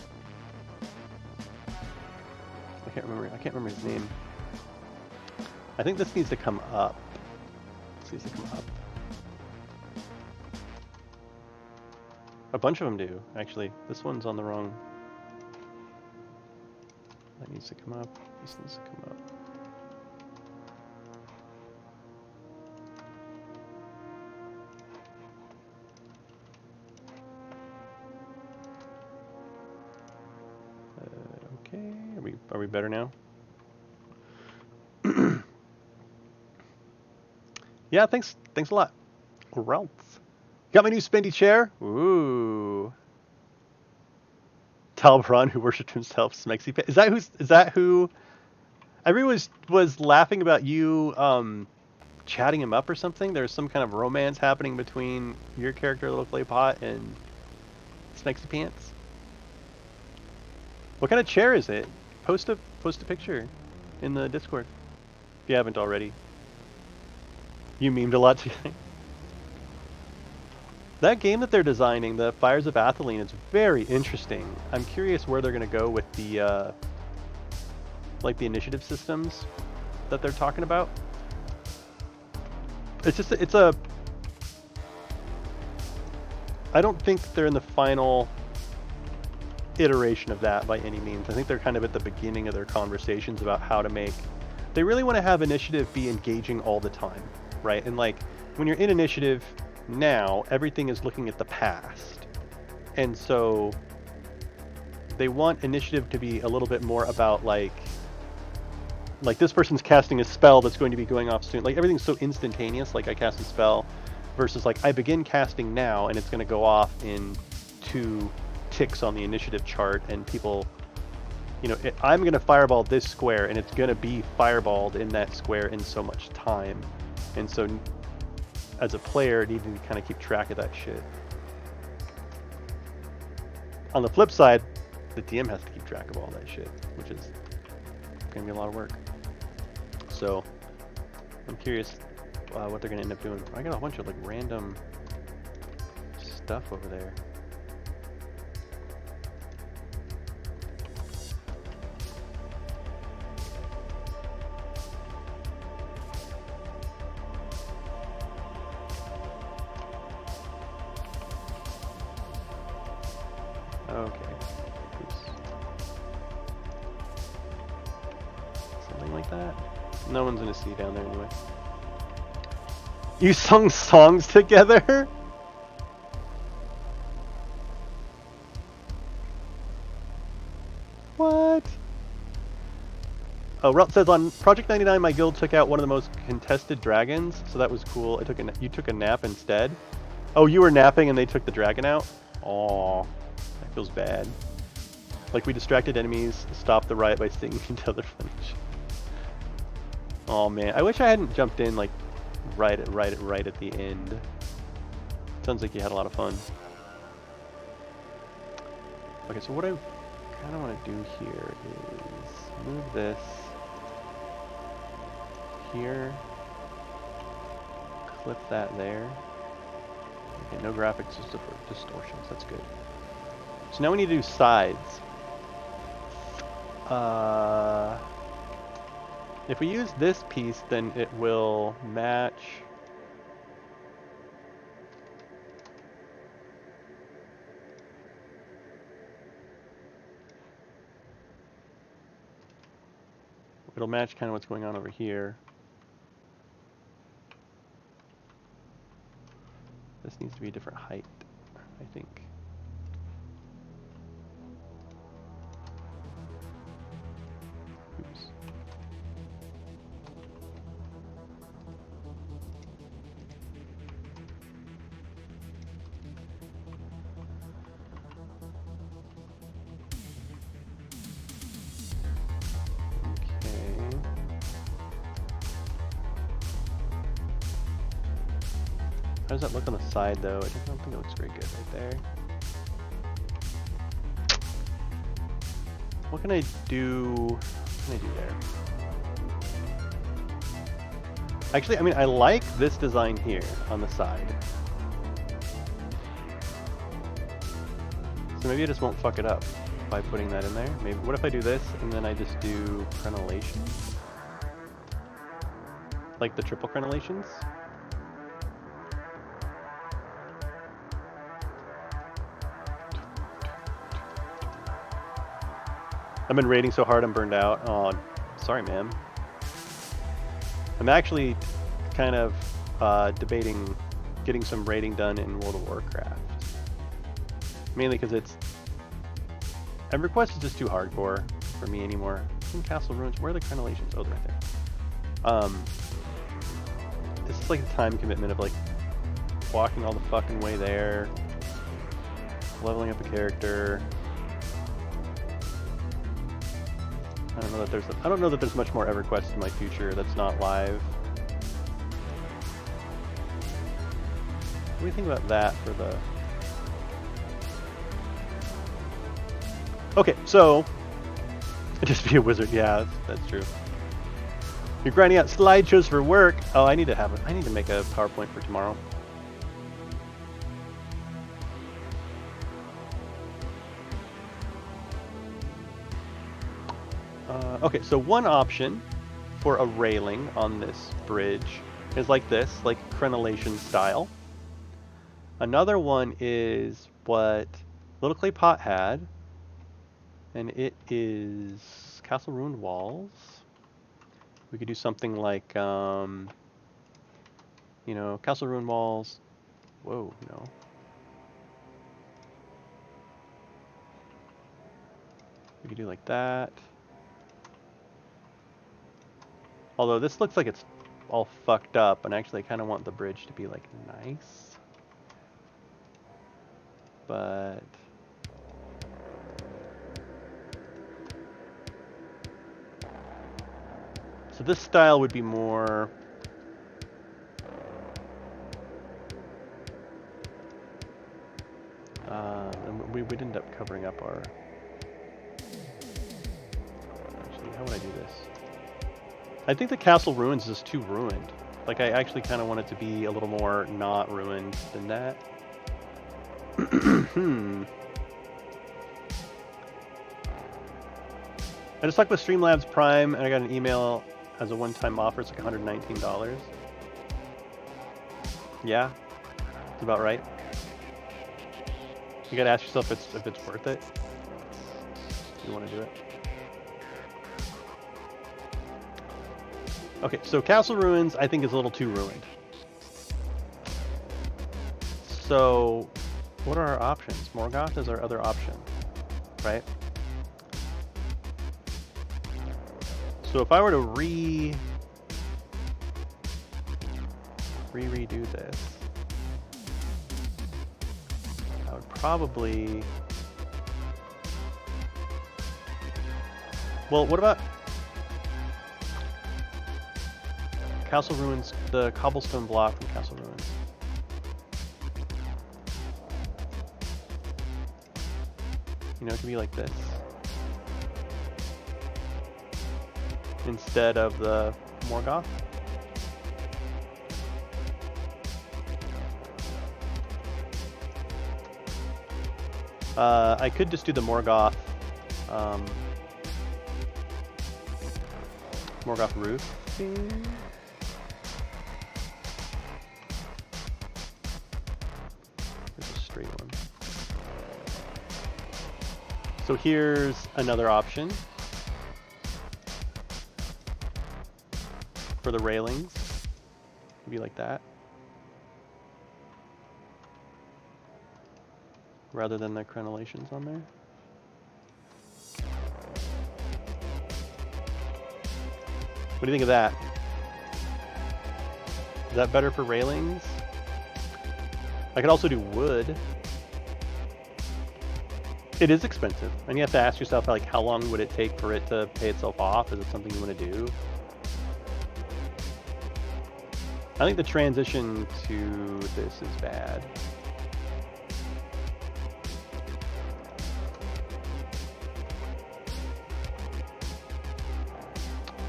I can't remember his name. I think this needs to come up. This needs to come up. A bunch of them do, actually. This one's on the wrong. That needs to come up. This needs to come up. Okay, are we better now? Yeah, thanks a lot. Ralph. Got my new spendy chair. Ooh. Talbron, who worshipped himself, Smexy. Is that who? Everyone was laughing about you chatting him up or something. There's some kind of romance happening between your character, Little Clay Pot, and Smexy Pants. What kind of chair is it? Post a picture in the Discord if you haven't already. You memed a lot today. That game that they're designing, the Fires of Atheline, is very interesting. I'm curious where they're going to go with the like the initiative systems that they're talking about. It's a I don't think they're in the final iteration of that by any means. I think they're kind of at the beginning of their conversations about how to make. They really want to have initiative be engaging all the time, right? And like when you're in initiative now, everything is looking at the past. And so they want initiative to be a little bit more about like this person's casting a spell that's going to be going off soon. Like everything's so instantaneous, like I cast a spell versus like I begin casting now and it's going to go off in 2 ticks on the initiative chart, and people, you know, I'm going to fireball this square and it's going to be fireballed in that square in so much time. And so as a player, needing to kind of keep track of that shit. On the flip side, the DM has to keep track of all that shit, which is going to be a lot of work. So I'm curious what they're going to end up doing. I got a bunch of like random stuff over there. Okay. Oops. Something like that. No one's gonna see down there anyway. You sung songs together? What? Oh, Relt says on Project 99, my guild took out one of the most contested dragons, so that was cool. You took a nap instead. Oh, you were napping and they took the dragon out? Aww. That feels bad. Like we distracted enemies, stopped the riot by singing until they're finished. Oh man, I wish I hadn't jumped in like right at the end. Sounds like you had a lot of fun. Okay, so what I kind of want to do here is move this here, clip that there. Okay, no graphics, just distortions. That's good. So now we need to do sides. If we use this piece, then it will match. It'll match kind of what's going on over here. This needs to be a different height, I think. Oops. How does that look on the side though? I don't think it looks very good right there. What can I do? What can I do there? Actually, I mean, I like this design here on the side. So maybe I just won't fuck it up by putting that in there. Maybe. What if I do this and then I just do crenellations? Like the triple crenellations? I've been raiding so hard I'm burned out. Oh, sorry, ma'am. I'm actually kind of debating getting some raiding done in World of Warcraft. Mainly because EverQuest is just too hardcore for me anymore. In Castle Ruins, where are the crenellations? Oh, they're right there. This is like a time commitment of like walking all the fucking way there, leveling up a character. I don't know that there's much more EverQuest in my future that's not live. What do you think about that for the... Okay, so... Just be a wizard, yeah, that's true. You're grinding out slideshows for work. Oh, I need to make a PowerPoint for tomorrow. Okay, so one option for a railing on this bridge is like this, like crenellation style. Another one is what Little Clay Pot had, and it is Castle Ruined Walls. We could do something like, you know, Castle Ruined Walls. Whoa, no. We could do like that. Although this looks like it's all fucked up, and actually I kind of want the bridge to be like nice. But so this style would be more and we would end up covering up our. Actually, how would I do this? I think the castle ruins is too ruined. Like, I actually kind of want it to be a little more not ruined than that. I just talked with Streamlabs Prime, and I got an email as a one-time offer. It's like $119. Yeah, it's about right. You gotta ask yourself if it's worth it. You want to do it. Okay, so Castle Ruins, I think, is a little too ruined. So, what are our options? Morgoth is our other option, right? So if I were to redo this, I would probably... Well, what about Castle Ruins, the cobblestone block from Castle Ruins? You know, it could be like this. Instead of the Morgoth. I could just do the Morgoth, Morgoth roof. There's a straight one. So here's another option for the railings. It'd be like that, rather than the crenellations on there. What do you think of that? Is that better for railings? I could also do wood. It is expensive, and you have to ask yourself, like, how long would it take for it to pay itself off? Is it something you want to do? I think the transition to this is bad.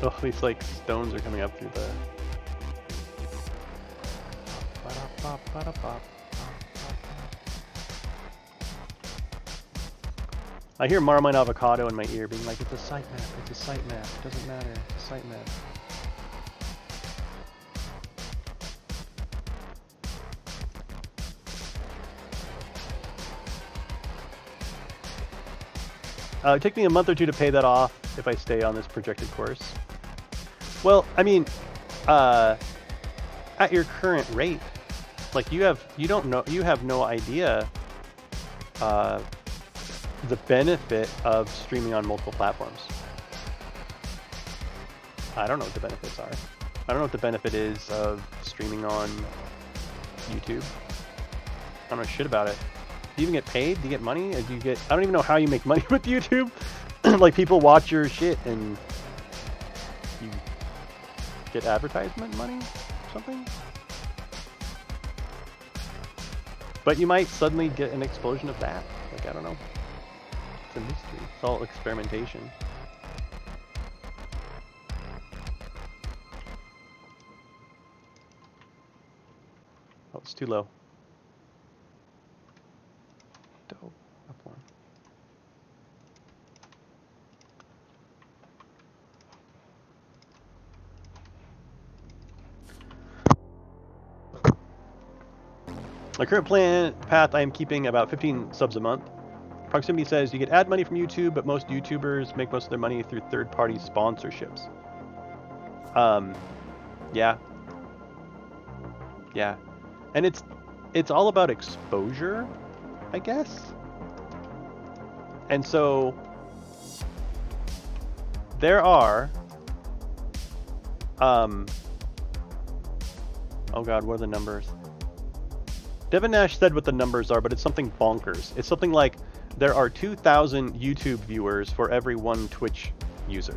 Oh, these like stones are coming up through the... I hear Marmite Avocado in my ear being like, it's a site map, it's a site map, it doesn't matter, it's a site map. It took me a month or two to pay that off if I stay on this projected course. Well, I mean, at your current rate, like you have no idea the benefit of streaming on multiple platforms. I don't know what the benefits are. I don't know what the benefit is of streaming on YouTube. I don't know shit about it. Do you even get paid? Do you get money? Do you get? I don't even know how you make money with YouTube. Like, people watch your shit and you get advertisement money or something. But you might suddenly get an explosion of that. Like, I don't know. It's a mystery. It's all experimentation. Oh, it's too low. Dope. Up one. My current plan path, I am keeping about 15 subs a month. Proximity says you get ad money from YouTube, but most YouTubers make most of their money through third-party sponsorships. Yeah. Yeah. And it's all about exposure, I guess. And so there are oh god, what are the numbers? Devin Nash said what the numbers are, but it's something bonkers. It's something like there are 2,000 YouTube viewers for every one Twitch user.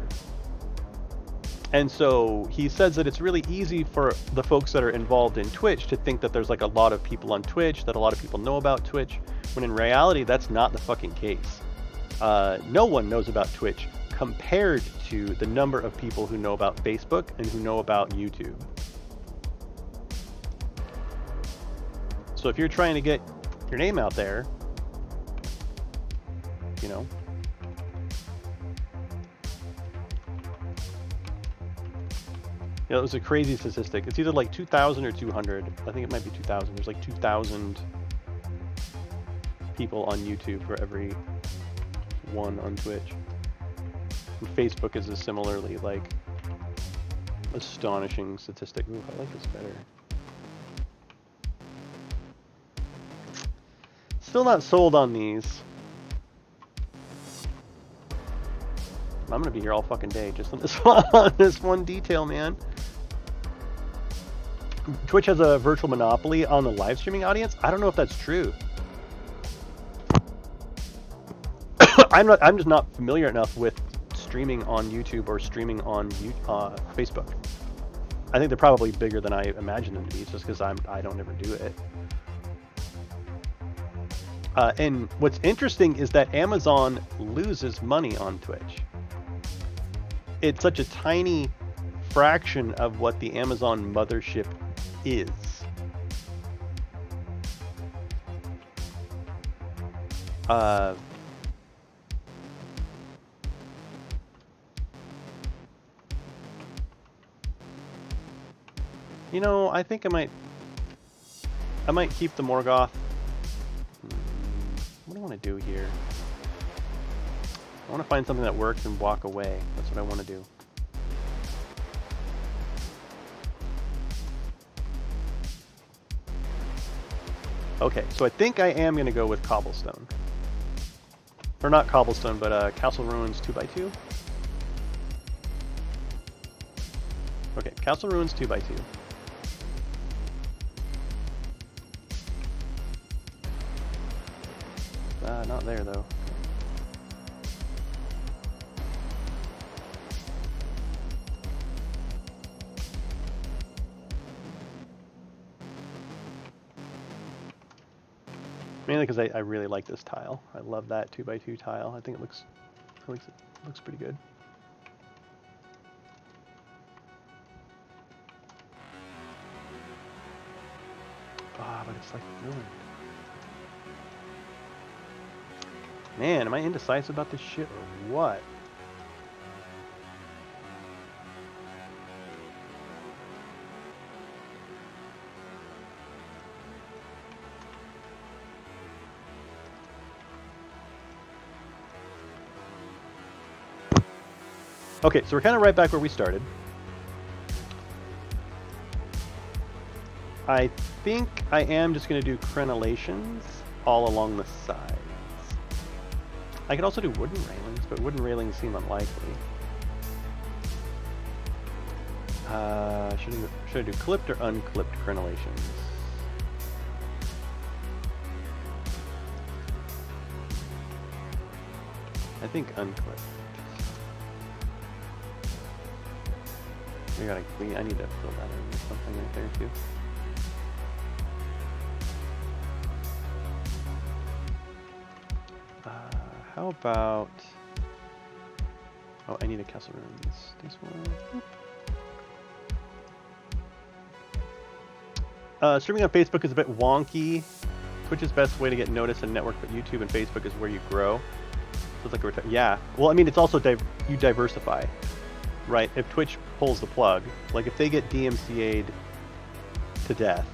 And so he says that it's really easy for the folks that are involved in Twitch to think that there's like a lot of people on Twitch, that a lot of people know about Twitch, when in reality that's not the fucking case. No one knows about Twitch compared to the number of people who know about Facebook and who know about YouTube. So if you're trying to get your name out there, you know, it was a crazy statistic. It's either like 2,000 or 200. I think it might be 2,000. There's like 2,000 people on YouTube for every one on Twitch. And Facebook is a similarly like astonishing statistic. Ooh, I like this better. Still not sold on these. I'm gonna be here all fucking day just on this one detail, man. Twitch has a virtual monopoly on the live streaming audience. I don't know if that's true. I'm just not familiar enough with streaming on YouTube or streaming on Facebook. I think they're probably bigger than I imagine them to be, just because I don't ever do it. And what's interesting is that Amazon loses money on Twitch. It's such a tiny fraction of what the Amazon mothership is. You know, I think I might keep the Morgoth. What do I want to do here? I want to find something that works and walk away. That's what I want to do. Okay, so I think I am going to go with Cobblestone. Or not Cobblestone, but Castle Ruins 2x2. Okay, Castle Ruins 2x2. Not there though. Mainly because I really like this tile. I love that 2x2 tile. I think it looks pretty good. Ah, but it's like ruined. Man, am I indecisive about this shit or what? Okay, so we're kind of right back where we started. I think I am just going to do crenellations all along the sides. I could also do wooden railings, but wooden railings seem unlikely. Should I do clipped or unclipped crenellations? I think unclipped. I need to fill that in with something right there too. How about... Oh, I need a Castle Ruins. This one. Streaming on Facebook is a bit wonky. Twitch's best way to get noticed and network, but YouTube and Facebook is where you grow. So it's like yeah. Well, I mean, it's also you diversify, right? If Twitch pulls the plug, like if they get DMCA'd to death,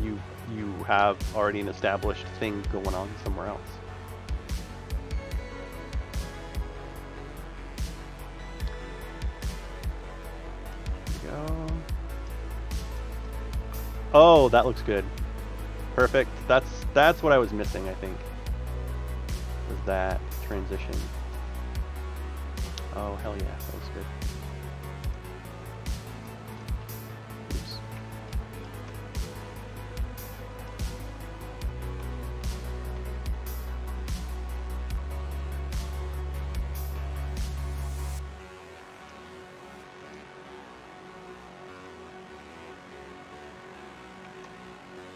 you you have already an established thing going on somewhere else. There we go. Oh, that looks good. Perfect. That's what I was missing, I think. Was that transition. Oh, hell yeah, that looks good. Oops.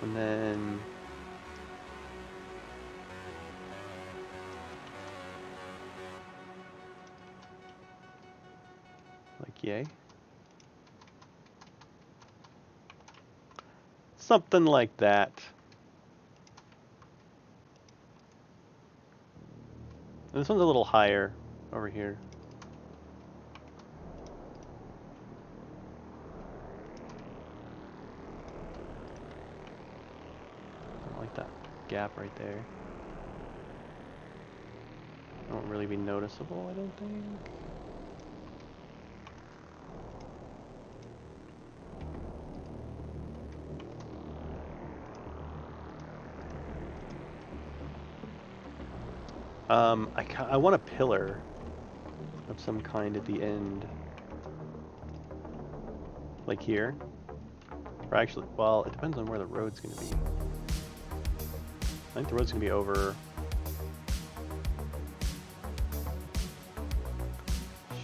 And then like yay. Something like that. And this one's a little higher over here. I like that gap right there. It won't really be noticeable, I don't think. I want a pillar of some kind at the end. Like here. Or actually, well, it depends on where the road's going to be. I think the road's going to be over...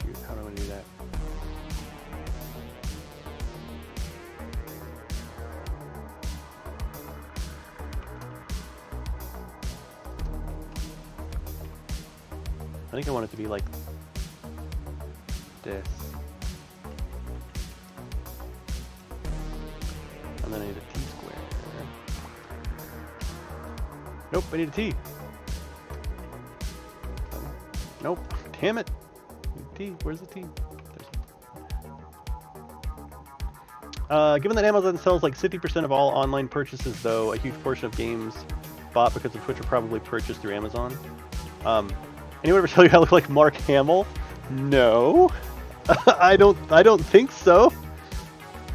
Shoot, how do I do that? I think I want it to be like this. And then I need a T-square. Nope, I need a T. Nope, damn it. T, where's the T? Given that Amazon sells like 60% of all online purchases, though, a huge portion of games bought because of Twitch are probably purchased through Amazon. Anyone ever tell you I look like Mark Hamill? No. I don't think so.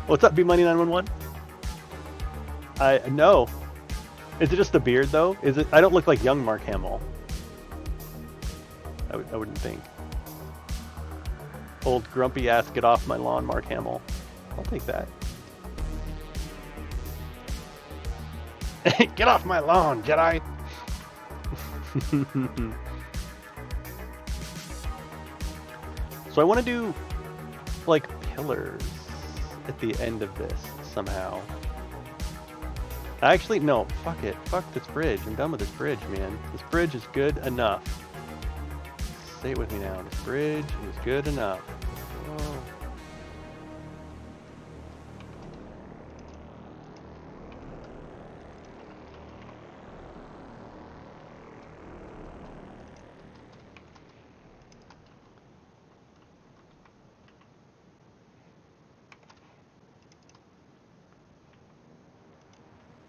What's up, B-Money911? No. Is it just the beard though? Is it? I don't look like young Mark Hamill. I wouldn't think. Old grumpy ass, get off my lawn, Mark Hamill. I'll take that. Get off my lawn, Jedi! So I want to do, like, pillars at the end of this, somehow. Actually, no, fuck it. Fuck this bridge. I'm done with this bridge, man. This bridge is good enough. Say it with me now. This bridge is good enough. Oh.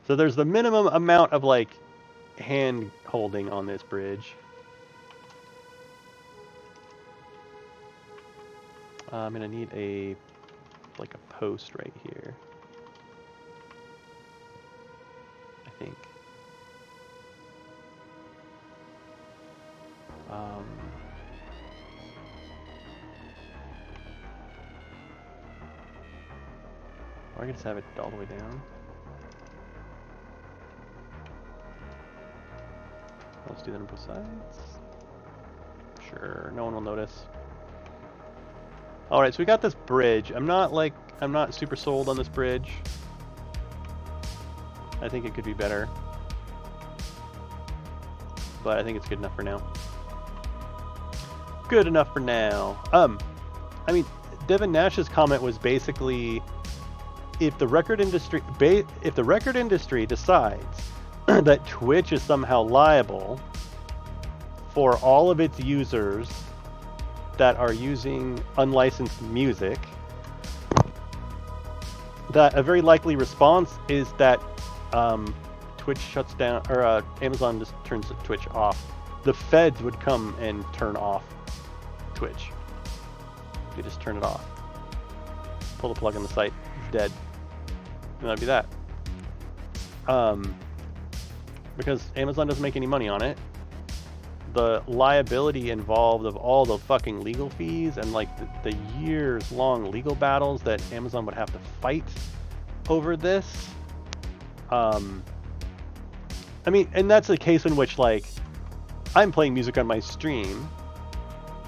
So there's the minimum amount of like hand holding on this bridge. I'm gonna need a like a post right here, I think. Or I can just have it all the way down. Let's do that on both sides. Sure, no one will notice. Alright, so we got this bridge. I'm not super sold on this bridge. I think it could be better. But I think it's good enough for now. Good enough for now. I mean, Devin Nash's comment was basically, if the record industry decides that Twitch is somehow liable for all of its users that are using unlicensed music, that a very likely response is that Twitch shuts down, or Amazon just turns Twitch off. The feds would come and turn off Twitch. They just turn it off. Pull the plug on the site, it's dead. And that'd be that. Because Amazon doesn't make any money on it. The liability involved of all the fucking legal fees and like the years-long legal battles that Amazon would have to fight over this. I mean, and that's a case in which like I'm playing music on my stream,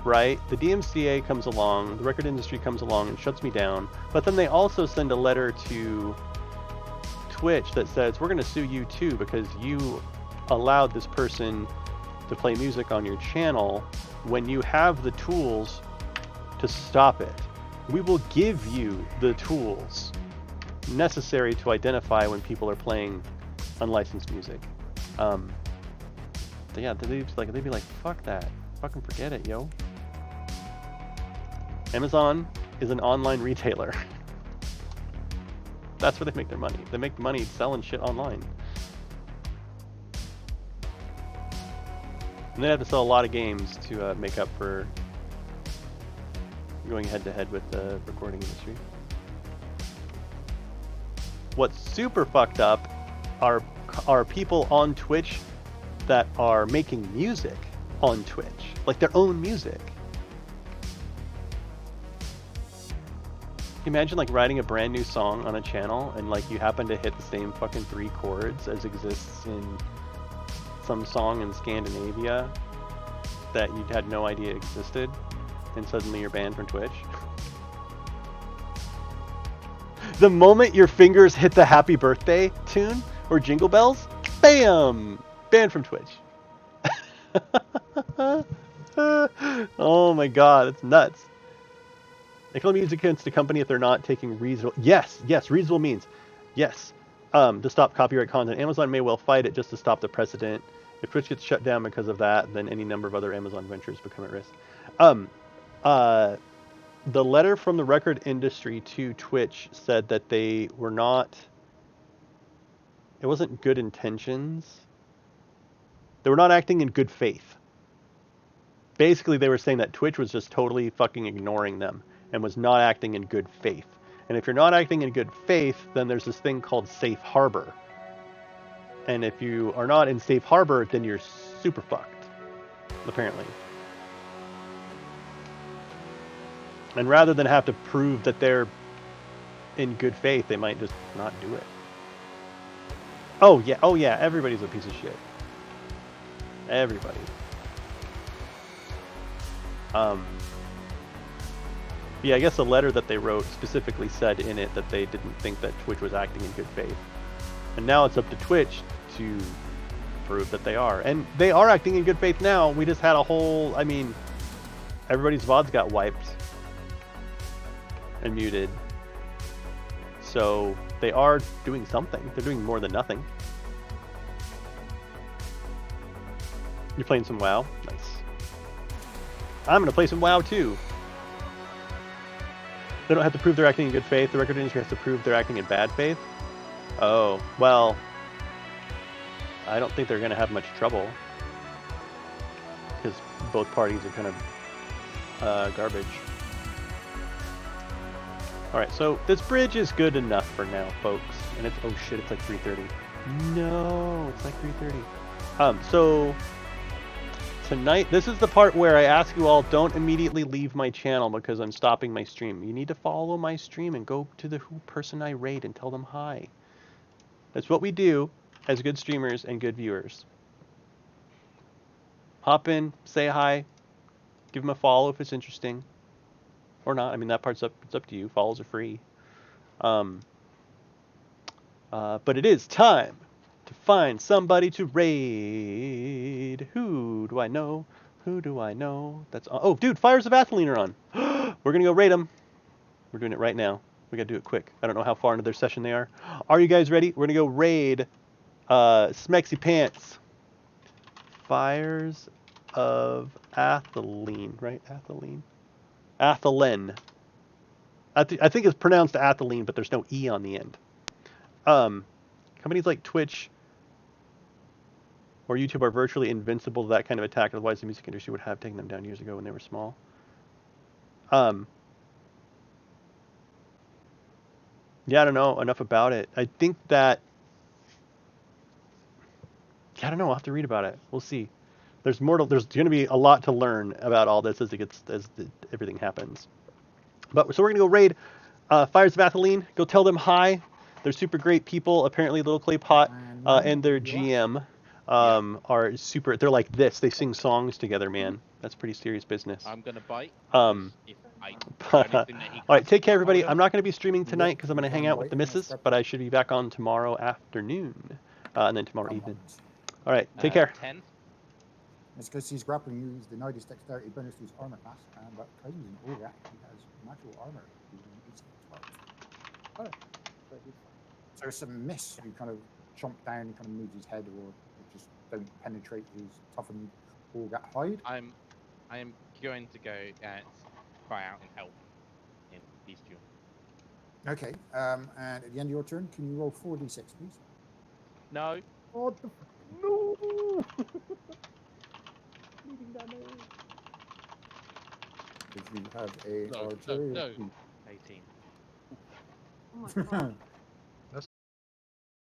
right? The DMCA comes along, the record industry comes along and shuts me down, but then they also send a letter to Twitch that says, we're going to sue you too because you allowed this person to play music on your channel when you have the tools to stop it. We will give you the tools necessary to identify when people are playing unlicensed music. Yeah, they'd be like, fuck that. Fucking forget it, yo. Amazon is an online retailer. That's where they make their money. They make money selling shit online. And they have to sell a lot of games to make up for going head-to-head with the recording industry. What's super fucked up are people on Twitch that are making music on Twitch, like their own music. Can you imagine like writing a brand new song on a channel and like you happen to hit the same fucking 3 chords as exists in some song in Scandinavia that you had no idea existed, and suddenly you're banned from Twitch? The moment your fingers hit the happy birthday tune or jingle bells, bam! Banned from Twitch. Oh my god, it's nuts. They can only use against a company if they're not taking reasonable... Yes, reasonable means. Yes. To stop copyright content. Amazon may well fight it just to stop the precedent. If Twitch gets shut down because of that, then any number of other Amazon ventures become at risk. The letter from the record industry to Twitch said that they were not... It wasn't good intentions. They were not acting in good faith. Basically, they were saying that Twitch was just totally fucking ignoring them and was not acting in good faith. And if you're not acting in good faith, then there's this thing called safe harbor. And if you are not in safe harbor, then you're super fucked, apparently. And rather than have to prove that they're in good faith, they might just not do it. Oh yeah, everybody's a piece of shit. Everybody. Yeah, I guess the letter that they wrote specifically said in it that they didn't think that Twitch was acting in good faith. And now it's up to Twitch to prove that they are. And they are acting in good faith now. We just had a whole, I mean, everybody's VODs got wiped and muted. So they are doing something. They're doing more than nothing. You're playing some WoW? Nice. I'm gonna play some WoW too. They don't have to prove they're acting in good faith. The record industry has to prove they're acting in bad faith. Oh, well, I don't think they're gonna have much trouble because both parties are kind of garbage. All right, so this bridge is good enough for now, folks. And it's, oh shit, it's like 3:30. No, it's like 3:30. So tonight, this is the part where I ask you all, don't immediately leave my channel because I'm stopping my stream. You need to follow my stream and go to the person I raid and tell them hi. That's what we do as good streamers and good viewers. Hop in, say hi, give them a follow if it's interesting. Or not. I mean, that part's it's up to you. Follows are free. But it is time to find somebody to raid. Who do I know? Who do I know? That's oh, dude, Fires of Atheline are on. We're gonna go raid them. We're doing it right now. We gotta do it quick. I don't know how far into their session they are. Are you guys ready? We're gonna go raid Smexy Pants. Fires of Atheline, right? Atheline. Athelen. I think it's pronounced Atheline, but there's no E on the end. Companies like Twitch or YouTube are virtually invincible to that kind of attack. Otherwise, the music industry would have taken them down years ago when they were small. Yeah, I don't know enough about it. I think that. Yeah, I don't know. I'll have to read about it. We'll see. There's more. There's going to be a lot to learn about all this as everything happens. But so we're gonna go raid Fires of Atheline. Go tell them hi. They're super great people. Apparently, Little Clay Pot and their GM are super. They're like this. They sing songs together, man. That's pretty serious business. I'm gonna bite. If all right, take care, everybody. I'm not going to be streaming tonight because I'm going to hang out with the missus, but I should be back on tomorrow afternoon, and then tomorrow evening. All right, take care. 10. It's because he's grappling you. He's denied his dexterity bonus to his armor class, but claims an ogre he has natural armor. So it's a miss. You kind of chomp down, kind of moves his head, or just don't penetrate his toughened ogre hide. I am going to go and cry out and help in bestial. Okay, and at the end of your turn, can you roll 4d6, please? No. Oh, no! Bleeding damage. If you have a archery. No. 18. Oh my god.